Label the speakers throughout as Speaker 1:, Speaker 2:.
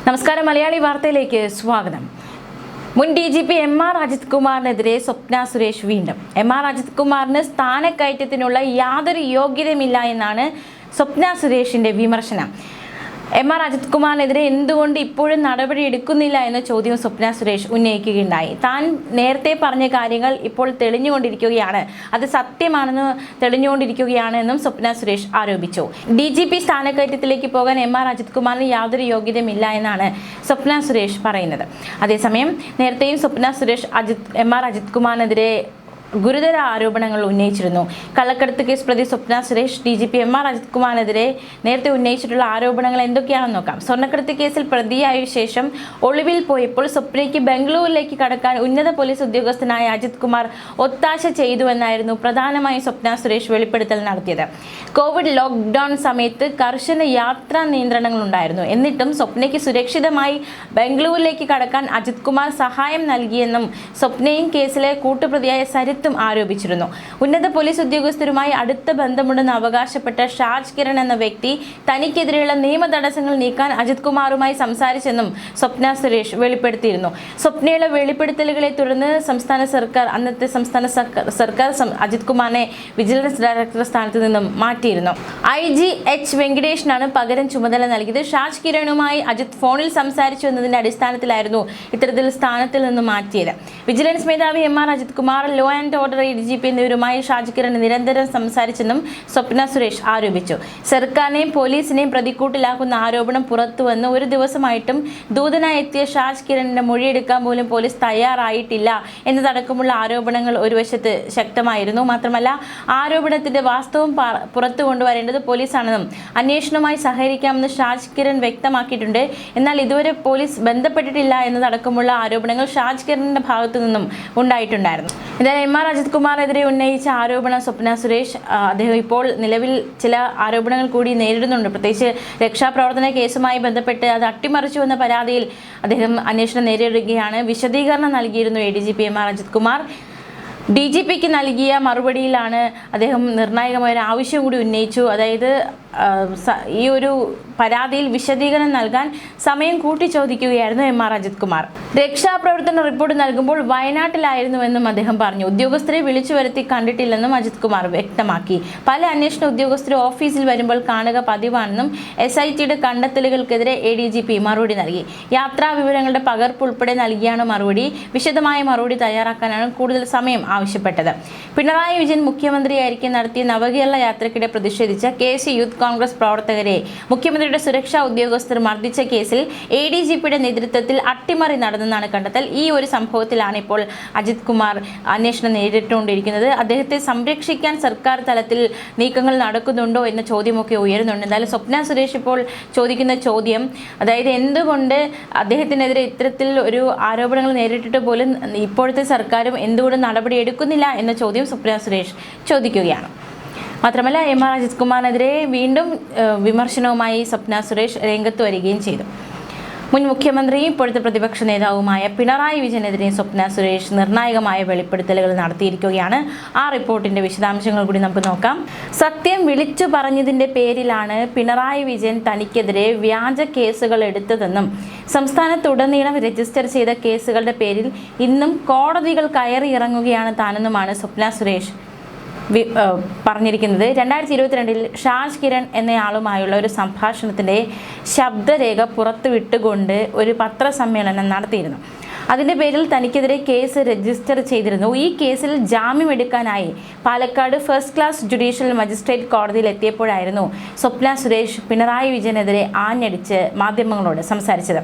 Speaker 1: നമസ്കാരം, മലയാളി വാർത്തയിലേക്ക് സ്വാഗതം. മുൻ DGP MR അജിത് കുമാറിനെതിരെ സ്വപ്ന സുരേഷ് വീണ്ടും. MR അജിത് കുമാറിന് സ്ഥാനക്കയറ്റത്തിനുള്ള യാതൊരു യോഗ്യതയുമില്ല എന്നാണ് സ്വപ്ന സുരേഷിന്റെ വിമർശനം. MR അജിത് കുമാറിനെതിരെ എന്തുകൊണ്ട് ഇപ്പോഴും നടപടി എടുക്കുന്നില്ല എന്ന ചോദ്യം സ്വപ്ന സുരേഷ് ഉന്നയിക്കുകയുണ്ടായി. താൻ നേരത്തെ പറഞ്ഞ കാര്യങ്ങൾ ഇപ്പോൾ തെളിഞ്ഞുകൊണ്ടിരിക്കുകയാണ്, അത് സത്യമാണെന്ന് തെളിഞ്ഞുകൊണ്ടിരിക്കുകയാണ് എന്നും സ്വപ്ന സുരേഷ് ആരോപിച്ചു. DGP സ്ഥാനക്കയറ്റത്തിലേക്ക് പോകാൻ MR അജിത് കുമാറിന് യാതൊരു യോഗ്യതയുമില്ല എന്നാണ് സ്വപ്ന സുരേഷ് പറയുന്നത്. അതേസമയം നേരത്തെയും സ്വപ്ന സുരേഷ് MR അജിത് കുമാറിനെതിരെ ഗുരുതര ആരോപണങ്ങൾ ഉന്നയിച്ചിരുന്നു. കള്ളക്കടത്ത് കേസ് പ്രതി സ്വപ്ന സുരേഷ് DGP MR അജിത് കുമാറിനെതിരെ നേരത്തെ ഉന്നയിച്ചിട്ടുള്ള ആരോപണങ്ങൾ എന്തൊക്കെയാണെന്ന് നോക്കാം. സ്വർണ്ണക്കടത്ത് കേസിൽ പ്രതിയായ ശേഷം ഒളിവിൽ പോയപ്പോൾ സ്വപ്നയ്ക്ക് ബംഗളൂരിലേക്ക് കടക്കാൻ ഉന്നത പോലീസ് ഉദ്യോഗസ്ഥനായ അജിത് കുമാർ ഒത്താശ ചെയ്തുവെന്നായിരുന്നു പ്രധാനമായും സ്വപ്ന സുരേഷ് വെളിപ്പെടുത്തൽ നടത്തിയത്. കോവിഡ് ലോക്ക്ഡൌൺ സമയത്ത് കർശന യാത്രാ നിയന്ത്രണങ്ങൾ ഉണ്ടായിരുന്നു. എന്നിട്ടും സ്വപ്നയ്ക്ക് സുരക്ഷിതമായി ബംഗളൂരിലേക്ക് കടക്കാൻ അജിത് കുമാർ സഹായം നൽകിയെന്നും സ്വപ്നയും കേസിലെ കൂട്ടുപ്രതിയായ സരിത്തും ആരോപിച്ചിരുന്നു. ഉന്നത പോലീസ് ഉദ്യോഗസ്ഥരുമായി അടുത്ത ബന്ധമുണ്ടെന്ന് അവകാശപ്പെട്ട ഷാജ് കിരൺ എന്ന വ്യക്തി തനിക്കെതിരെയുള്ള നിയമ തടസ്സങ്ങൾ നീക്കാൻ അജിത് കുമാറുമായി സംസാരിച്ചെന്നും സ്വപ്ന സുരേഷ് വെളിപ്പെടുത്തിയിരുന്നു. സ്വപ്നയുടെ വെളിപ്പെടുത്തലുകളെ തുടർന്ന് അന്നത്തെ സംസ്ഥാന സർക്കാർ അജിത് കുമാറിനെ വിജിലൻസ് ഡയറക്ടർ സ്ഥാനത്ത് നിന്നും മാറ്റിയിരുന്നു. IG H വെങ്കടേഷിനാണ് പകരം ചുമതല നൽകിയത്. ഷാജ് കിരണുമായി അജിത് ഫോണിൽ സംസാരിച്ചു എന്നതിന്റെ അടിസ്ഥാനത്തിലായിരുന്നു ഇത്തരത്തിൽ സ്ഥാനത്തിൽ നിന്നും മാറ്റിയത്. വിജിലൻസ് മേധാവി MR Ajith Kumar, law and order DGP എന്നിവരുമായി ഷാജ് കിരൺ നിരന്തരം സംസാരിച്ചെന്നും സ്വപ്ന സുരേഷ് ആരോപിച്ചു. സർക്കാരിനെയും പോലീസിനെയും പ്രതിക്കൂട്ടിലാക്കുന്ന ആരോപണം പുറത്തുവന്ന് ഒരു ദിവസമായിട്ടും ദൂതനായി എത്തിയ ഷാജ് കിരണിന്റെ മൊഴിയെടുക്കാൻ പോലും പോലീസ് തയ്യാറായിട്ടില്ല എന്നതടക്കമുള്ള ആരോപണങ്ങൾ ഒരു വശത്ത് ശക്തമായിരുന്നു. മാത്രമല്ല, ആരോപണത്തിന്റെ വാസ്തവം പുറത്തു കൊണ്ടുവരേണ്ടത് പോലീസാണെന്നും അന്വേഷണവുമായി സഹകരിക്കാമെന്ന് ഷാജ് കിരൺ വ്യക്തമാക്കിയിട്ടുണ്ട്. എന്നാൽ ഇതുവരെ പോലീസ് ബന്ധപ്പെട്ടിട്ടില്ല എന്നതടക്കമുള്ള ആരോപണങ്ങൾ ഷാജ് കിരണിന്റെ ഭാഗത്തു നിന്നും ഉണ്ടായിട്ടുണ്ടായിരുന്നു. എന്തായാലും MR അജിത് കുമാറിനെതിരെ ഉന്നയിച്ച ആരോപണം സ്വപ്ന സുരേഷ് അദ്ദേഹം ഇപ്പോൾ നിലവിൽ ചില ആരോപണങ്ങൾ കൂടി നേരിടുന്നുണ്ട്. പ്രത്യേകിച്ച് രക്ഷാപ്രവർത്തന കേസുമായി ബന്ധപ്പെട്ട് അത് അട്ടിമറിച്ചു എന്ന പരാതിയിൽ അദ്ദേഹം അന്വേഷണം നേരിടുകയാണ്. വിശദീകരണം നൽകിയിരുന്നു ADGP MR അജിത് കുമാർ. DGPക്ക് നൽകിയ മറുപടിയിലാണ് അദ്ദേഹം നിർണായകമായ ഒരു ആവശ്യം കൂടി ഉന്നയിച്ചു. അതായത് ഈ ഒരു പരാതിയിൽ വിശദീകരണം നൽകാൻ സമയം കൂട്ടി ചോദിക്കുകയായിരുന്നു MR അജിത് കുമാർ. രക്ഷാപ്രവർത്തന റിപ്പോർട്ട് നൽകുമ്പോൾ വയനാട്ടിലായിരുന്നുവെന്നും അദ്ദേഹം പറഞ്ഞു. ഉദ്യോഗസ്ഥരെ വിളിച്ചു വരുത്തി കണ്ടിട്ടില്ലെന്നും അജിത് കുമാർ വ്യക്തമാക്കി. പല അന്വേഷണ ഉദ്യോഗസ്ഥരും ഓഫീസിൽ വരുമ്പോൾ കാണുക പതിവാണെന്നും SITയുടെ കണ്ടെത്തലുകൾക്കെതിരെ ADGP മറുപടി നൽകി. യാത്രാ വിവരങ്ങളുടെ പകർപ്പ് ഉൾപ്പെടെ നൽകിയാണ് മറുപടി. വിശദമായ മറുപടി തയ്യാറാക്കാനാണ് കൂടുതൽ സമയം ആവശ്യപ്പെട്ടത്. പിണറായി വിജയൻ മുഖ്യമന്ത്രിയായിരിക്കെ നടത്തിയ നവകേരള യാത്രയ്ക്കിടെ പ്രതിഷേധിച്ച KC യൂത്ത് കോൺഗ്രസ് പ്രവർത്തകരെ മുഖ്യമന്ത്രിയുടെ സുരക്ഷാ ഉദ്യോഗസ്ഥർ മർദ്ദിച്ച കേസിൽ ADGPയുടെ നേതൃത്വത്തിൽ അട്ടിമറി നടന്നെന്നാണ് കണ്ടെത്തൽ. ഈ ഒരു സംഭവത്തിലാണ് ഇപ്പോൾ അജിത് കുമാർ അന്വേഷണം നേരിട്ടുകൊണ്ടിരിക്കുന്നത്. അദ്ദേഹത്തെ സംരക്ഷിക്കാൻ സർക്കാർ തലത്തിൽ നീക്കങ്ങൾ നടക്കുന്നുണ്ടോ എന്ന ചോദ്യമൊക്കെ ഉയരുന്നുണ്ട്. എന്തായാലും സ്വപ്ന സുരേഷ് ഇപ്പോൾ ചോദിക്കുന്ന ചോദ്യം, അതായത് എന്തുകൊണ്ട് അദ്ദേഹത്തിനെതിരെ ഇത്തരത്തിൽ ഒരു ആരോപണങ്ങൾ നേരിട്ടിട്ട് പോലും ഇപ്പോഴത്തെ സർക്കാരും എന്തുകൊണ്ട് നടപടി എടുക്കുന്നില്ല എന്ന ചോദ്യം സ്വപ്ന സുരേഷ് ചോദിക്കുകയാണ്. മാത്രമല്ല, MR അജിത് കുമാറിനെതിരെ വീണ്ടും വിമർശനവുമായി സ്വപ്ന സുരേഷ് രംഗത്ത് വരികയും ചെയ്തു. മുൻ മുഖ്യമന്ത്രിയും ഇപ്പോഴത്തെ പ്രതിപക്ഷ നേതാവുമായ പിണറായി വിജയനെതിരെ സ്വപ്ന സുരേഷ് നിർണായകമായ വെളിപ്പെടുത്തലുകൾ നടത്തിയിരിക്കുകയാണ്. ആ റിപ്പോർട്ടിന്റെ വിശദാംശങ്ങൾ കൂടി നമുക്ക് നോക്കാം. സത്യം വിളിച്ചു പറഞ്ഞതിന്റെ പേരിലാണ് പിണറായി വിജയൻ തനിക്കെതിരെ വ്യാജ കേസുകൾ എടുത്തതെന്നും സംസ്ഥാനത്തുടനീളം രജിസ്റ്റർ ചെയ്ത കേസുകളുടെ പേരിൽ ഇന്നും കോടതികൾ കയറി ഇറങ്ങുകയാണ് താനെന്നുമാണ് സ്വപ്ന സുരേഷ് പറഞ്ഞിരിക്കുന്നത്. 2022 ഷാജ് കിരൺ എന്നയാളുമായുള്ള ഒരു സംഭാഷണത്തിൻ്റെ ശബ്ദരേഖ പുറത്തുവിട്ടുകൊണ്ട് ഒരു പത്രസമ്മേളനം നടത്തിയിരുന്നു. അതിൻ്റെ പേരിൽ തനിക്കെതിരെ കേസ് രജിസ്റ്റർ ചെയ്തിരുന്നു. ഈ കേസിൽ ജാമ്യമെടുക്കാനായി Palakkad first class judicial magistrate കോടതിയിൽ എത്തിയപ്പോഴായിരുന്നു സ്വപ്ന സുരേഷ് പിണറായി വിജയനെതിരെ ആഞ്ഞടിച്ച് മാധ്യമങ്ങളോട് സംസാരിച്ചത്.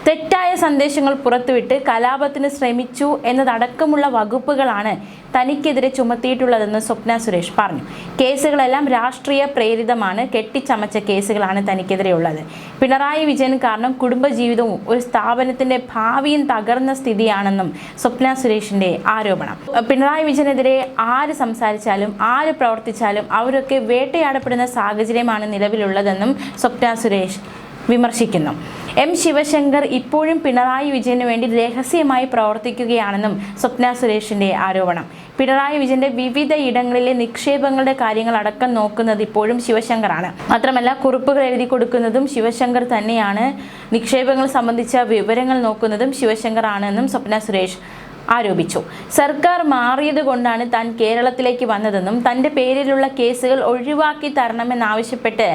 Speaker 1: തെറ്റായ സന്ദേശങ്ങൾ പുറത്തുവിട്ട് കലാപത്തിന് ശ്രമിച്ചു എന്നതടക്കമുള്ള വകുപ്പുകളാണ് തനിക്കെതിരെ ചുമത്തിയിട്ടുള്ളതെന്ന് സ്വപ്ന സുരേഷ് പറഞ്ഞു. കേസുകളെല്ലാം രാഷ്ട്രീയ പ്രേരിതമാണ്, കെട്ടിച്ചമച്ച കേസുകളാണ് തനിക്കെതിരെയുള്ളത്. പിണറായി വിജയൻ കാരണം കുടുംബജീവിതവും ഒരു സ്ഥാപനത്തിന്റെ ഭാവിയും തകർന്ന സ്ഥിതിയാണെന്നും സ്വപ്ന സുരേഷിന്റെ ആരോപണം. പിണറായി വിജയനെതിരെ ആര് സംസാരിച്ചാലും ആര് പ്രവർത്തിച്ചാലും അവരൊക്കെ വേട്ടയാടപ്പെടുന്ന സാഹചര്യമാണ് നിലവിലുള്ളതെന്നും സ്വപ്ന സുരേഷ് വിമർശിക്കുന്നു. M ശിവശങ്കർ ഇപ്പോഴും പിണറായി വിജയന് വേണ്ടി രഹസ്യമായി പ്രവർത്തിക്കുകയാണെന്നും സ്വപ്ന സുരേഷിന്റെ ആരോപണം. പിണറായി വിജയന്റെ വിവിധ ഇടങ്ങളിലെ നിക്ഷേപങ്ങളുടെ കാര്യങ്ങൾ അടക്കം നോക്കുന്നത് ഇപ്പോഴും ശിവശങ്കറാണ്. മാത്രമല്ല, കുറിപ്പുകൾ എഴുതി കൊടുക്കുന്നതും ശിവശങ്കർ തന്നെയാണ്. നിക്ഷേപങ്ങൾ സംബന്ധിച്ച വിവരങ്ങൾ നോക്കുന്നതും ശിവശങ്കർ ആണെന്നും സ്വപ്ന സുരേഷ് ആരോപിച്ചു. സർക്കാർ മാറിയത് കൊണ്ടാണ് താൻ കേരളത്തിലേക്ക് വന്നതെന്നും തന്റെ പേരിലുള്ള കേസുകൾ ഒഴിവാക്കി തരണമെന്നാവശ്യപ്പെട്ട്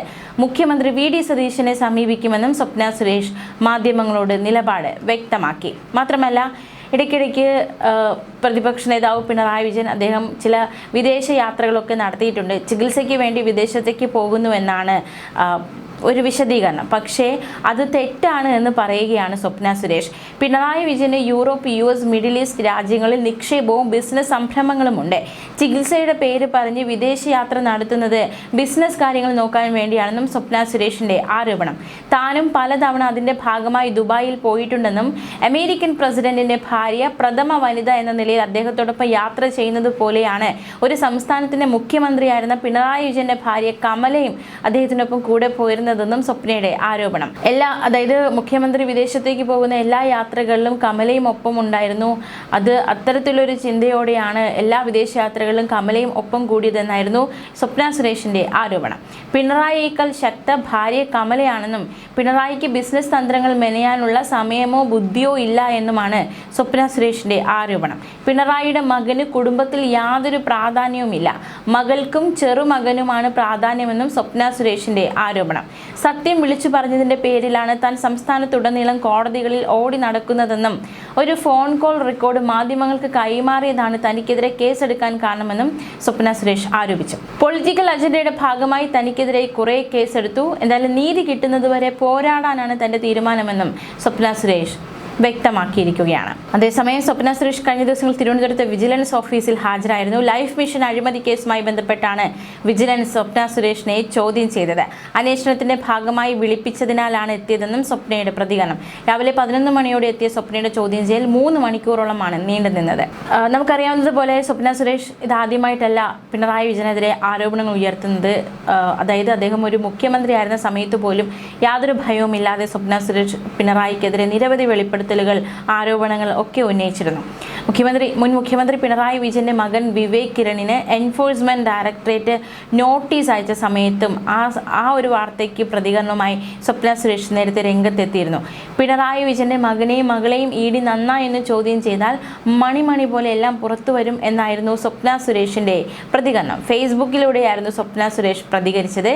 Speaker 1: മുഖ്യമന്ത്രി വി ഡി സതീശനെ സമീപിക്കുമെന്നും സ്വപ്ന സുരേഷ് മാധ്യമങ്ങളോട് നിലപാട് വ്യക്തമാക്കി. മാത്രമല്ല, ഇടയ്ക്കിടയ്ക്ക് പ്രതിപക്ഷ നേതാവ് പിണറായി വിജയൻ അദ്ദേഹം ചില വിദേശ യാത്രകളൊക്കെ നടത്തിയിട്ടുണ്ട്. ചികിത്സയ്ക്ക് വേണ്ടി വിദേശത്തേക്ക് പോകുന്നുവെന്നാണ് ഒരു വിശദീകരണം. പക്ഷേ അത് തെറ്റാണ് എന്ന് പറയുകയാണ് സ്വപ്ന സുരേഷ്. പിണറായി വിജയന് യൂറോപ്പ്, US, മിഡിൽ ഈസ്റ്റ് രാജ്യങ്ങളിൽ നിക്ഷേപവും ബിസിനസ് സംരംഭങ്ങളുമുണ്ട്. ചികിത്സയുടെ പേര് പറഞ്ഞ് വിദേശയാത്ര നടത്തുന്നത് ബിസിനസ് കാര്യങ്ങൾ നോക്കാൻ വേണ്ടിയാണെന്നും സ്വപ്ന സുരേഷിന്റെ ആരോപണം. താനും പലതവണ അതിന്റെ ഭാഗമായി ദുബായിൽ പോയിട്ടുണ്ടെന്നും അമേരിക്കൻ പ്രസിഡന്റിന്റെ ഭാര്യ പ്രഥമ വനിത എന്ന നിലയിൽ അദ്ദേഹത്തോടൊപ്പം യാത്ര ചെയ്യുന്നത് പോലെയാണ് ഒരു സംസ്ഥാനത്തിന്റെ മുഖ്യമന്ത്രിയായിരുന്ന പിണറായി വിജയന്റെ ഭാര്യ കമലയും അദ്ദേഹത്തിനൊപ്പം കൂടെ പോയിരുന്നതെന്നും സ്വപ്നയുടെ ആരോപണം. അതായത് മുഖ്യമന്ത്രി വിദേശത്തേക്ക് പോകുന്ന എല്ലാ യാത്രകളിലും കമലയും ഒപ്പം ഉണ്ടായിരുന്നു. അത് അത്തരത്തിലൊരു ചിന്തയോടെയാണ് എല്ലാ വിദേശയാത്രകളിലും കമലയും ഒപ്പം കൂടിയതെന്നായിരുന്നു സ്വപ്ന സുരേഷിന്റെ ആരോപണം. പിണറായിയേക്കാൾ ശക്ത ഭാര്യ കമലയാണെന്നും പിണറായിക്ക് ബിസിനസ് തന്ത്രങ്ങൾ മെനയാനുള്ള സമയമോ ബുദ്ധിയോ ഇല്ല എന്നുമാണ് സ്വപ്ന സുരേഷിന്റെ ആരോപണം. പിണറായിയുടെ മകന് കുടുംബത്തിൽ യാതൊരു പ്രാധാന്യവുമില്ല, മകൾക്കും ചെറുമകനുമാണ് പ്രാധാന്യമെന്നും സ്വപ്ന സുരേഷിന്റെ ആരോപണം. സത്യം വിളിച്ചു പറഞ്ഞതിന്റെ പേരിലാണ് താൻ സംസ്ഥാനത്തുടനീളം കോടതികളിൽ ഓടി നടക്കുന്നതെന്നും ഒരു ഫോൺ കോൾ റെക്കോർഡ് മാധ്യമങ്ങൾക്ക് കൈമാറിയതാണ് തനിക്കെതിരെ കേസെടുക്കാൻ കാരണമെന്നും സ്വപ്ന സുരേഷ് ആരോപിച്ചു. പൊളിറ്റിക്കൽ അജണ്ടയുടെ ഭാഗമായി തനിക്കെതിരെ കുറെ കേസെടുത്തു, എന്തായാലും നീതി കിട്ടുന്നതുവരെ പോരാടാനാണ് തന്റെ തീരുമാനമെന്നും സ്വപ്ന സുരേഷ് വ്യക്തമാക്കിയിരിക്കുകയാണ്. അതേസമയം സ്വപ്ന സുരേഷ് കഴിഞ്ഞ ദിവസങ്ങളിൽ തിരുവനന്തപുരത്ത് വിജിലൻസ് ഓഫീസിൽ ഹാജരായിരുന്നു. ലൈഫ് മിഷൻ അഴിമതി കേസുമായി ബന്ധപ്പെട്ടാണ് വിജിലൻസ് സ്വപ്ന സുരേഷിനെ ചോദ്യം ചെയ്തത്. അന്വേഷണത്തിന്റെ ഭാഗമായി വിളിപ്പിച്ചതിനാലാണ് എത്തിയതെന്നും സ്വപ്നയുടെ പ്രതികരണം. രാവിലെ 11 മണിയോടെ എത്തിയ സ്വപ്നയുടെ ചോദ്യം ചെയ്യൽ 3 മണിക്കൂറോളമാണ് നീണ്ടുനിന്നത്. നമുക്കറിയാവുന്നതുപോലെ സ്വപ്ന സുരേഷ് ഇതാദ്യമായിട്ടല്ല പിണറായി വിജയനെതിരെ ആരോപണങ്ങൾ ഉയർത്തുന്നത്. അതായത് അദ്ദേഹം ഒരു മുഖ്യമന്ത്രിയായിരുന്ന സമയത്ത് പോലും യാതൊരു ഭയവുമില്ലാതെ സ്വപ്ന സുരേഷ് പിണറായിക്കെതിരെ നിരവധി വെളിപ്പെടുത്തൽ ആരോപണങ്ങൾ ഒക്കെ ഉന്നയിച്ചിരുന്നു. മുൻ മുഖ്യമന്ത്രി പിണറായി വിജയന്റെ മകൻ വിവേക് കിരണിന് എൻഫോഴ്സ്മെന്റ് ഡയറക്ടറേറ്റ് നോട്ടീസ് അയച്ച സമയത്തും ആ ഒരു വാർത്തയ്ക്ക് പ്രതികരണവുമായി സ്വപ്ന സുരേഷ് നേരത്തെ രംഗത്തെത്തിയിരുന്നു. പിണറായി വിജയന്റെ മകനെയും മകളെയും ED നന്നായെന്ന് ചോദ്യം ചെയ്താൽ മണി പോലെ എല്ലാം പുറത്തു വരും എന്നായിരുന്നു സ്വപ്ന സുരേഷിന്റെ പ്രതികരണം. ഫേസ്ബുക്കിലൂടെയായിരുന്നു സ്വപ്ന സുരേഷ് പ്രതികരിച്ചത്.